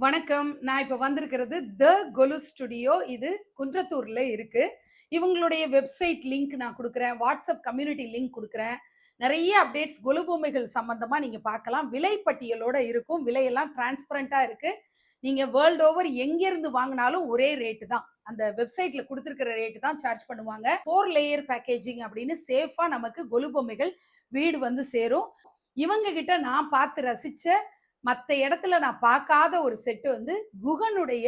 வணக்கம். நான் இப்ப வந்திருக்கிறது த கொலு ஸ்டுடியோ. இது குன்றத்தூர்ல இருக்கு. இவங்களுடைய வெப்சைட் லிங்க் நான் குடுக்குறேன். வாட்ஸ்அப் கம்யூனிட்டி லிங்க் குடுக்குறேன். நெறைய அப்டேட்ஸ் கொலு பொம்மைகள் சம்பந்தமா நீங்க பார்க்கலாம். விலை பட்டியலோட இருக்கும். விலையெல்லாம் டிரான்ஸ்பரண்டா இருக்கு. நீங்க வேர்ல்ட் ஓவர் எங்கேருந்து வாங்குனாலும் ஒரே ரேட் தான். அந்த வெப்சைட்ல குடுத்திருக்கிற ரேட் தான் சார்ஜ் பண்ணுவாங்க. 4 லேயர் பேக்கேஜிங் அப்படின்னு சேஃபா நமக்கு கொலு பொம்மைகள் வீடு வந்து சேரும். இவங்க கிட்ட நான் பார்த்து ரசிச்ச மத்த இடத்துல நான் பார்க்காத ஒரு செட் வந்து குகனுடைய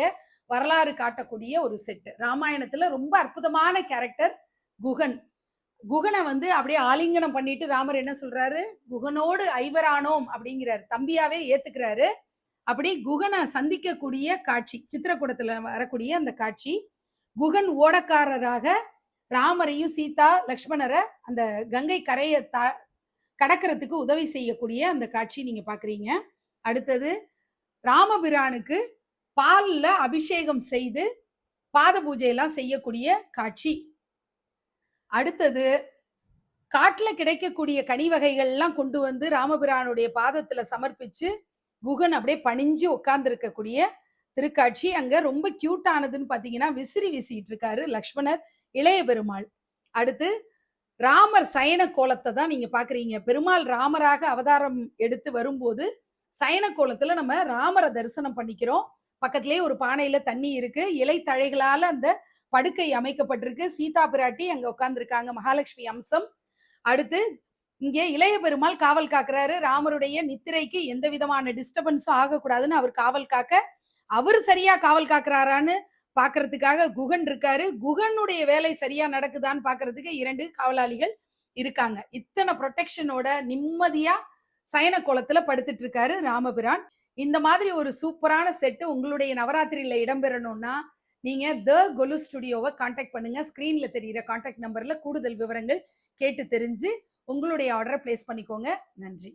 வரலாறு காட்டக்கூடிய ஒரு செட். ராமாயணத்துல ரொம்ப அற்புதமான கேரக்டர் குகன். குகனை வந்து அப்படியே ஆலிங்கனம் பண்ணிட்டு ராமர் என்ன சொல்றாரு? குகனோடு ஐவரானோம் அப்படிங்கிறாரு. தம்பியாவே ஏத்துக்கிறாரு. அப்படி குகனை சந்திக்கக்கூடிய காட்சி சித்திரக்கூடத்துல வரக்கூடிய அந்த காட்சி. குகன் ஓடக்காரராக ராமரையும் சீதா லக்ஷ்மணரை அந்த கங்கை கரையை கடக்கிறதுக்கு உதவி செய்யக்கூடிய அந்த காட்சி நீங்க பாக்குறீங்க. அடுத்தது ராமபிரானுக்கு பால்ல அபிஷேகம் செய்து பாத பூஜை எல்லாம் செய்யக்கூடிய காட்சி. அடுத்தது காட்டுல கிடைக்கக்கூடிய கனி வகைகள் எல்லாம் கொண்டு வந்து ராமபிரானுடைய பாதத்துல சமர்ப்பிச்சு குகன் அப்படியே பணிஞ்சு உட்கார்ந்து இருக்கக்கூடிய திருக்காட்சி. அங்க ரொம்ப கியூட் ஆனதுன்னு பாத்தீங்கன்னா விசிறி வீசிட்டு இருக்காரு லக்ஷ்மணர் இளைய பெருமாள். அடுத்து ராமர் சயன கோலத்தை தான் நீங்க பாக்குறீங்க. பெருமாள் ராமராக அவதாரம் எடுத்து வரும்போது சயன கோலத்துல நம்ம ராமரை தரிசனம் பண்ணிக்கிறோம். பக்கத்திலேயே ஒரு பானையில தண்ணி இருக்கு. இலை தழைகளால அந்த படுக்கை அமைக்கப்பட்டிருக்கு. சீதா பிராட்டி அங்க உட்கார்ந்துருக்காங்க. மகாலட்சுமி அம்சம். அடுத்து இங்கே இளைய பெருமாள் காவல் காக்குறாரு. ராமருடைய நித்திரைக்கு எந்த விதமான டிஸ்டர்பன்ஸும் ஆகக்கூடாதுன்னு அவர் காவல் காக்க, அவரு சரியா காவல் காக்குறாரான்னு பாக்குறதுக்காக குகன் இருக்காரு. குகனுடைய வேலை சரியா நடக்குதான்னு பாக்குறதுக்கு 2 காவலாளிகள் இருக்காங்க. இத்தனை ப்ரொடெக்ஷனோட நிம்மதியா சயன கோலத்துல படுத்துட்டு இருக்காரு ராமபிரான். இந்த மாதிரி ஒரு சூப்பரான செட் உங்களுடைய நவராத்திரியில இடம்பெறணும்னா நீங்க த கொலு ஸ்டுடியோவை கான்டாக்ட் பண்ணுங்க. ஸ்கிரீன்ல தெரியுற கான்டாக்ட் நம்பர்ல கூடுதல் விவரங்கள் கேட்டு தெரிஞ்சு உங்களுடைய ஆர்டரை பிளேஸ் பண்ணிக்கோங்க. நன்றி.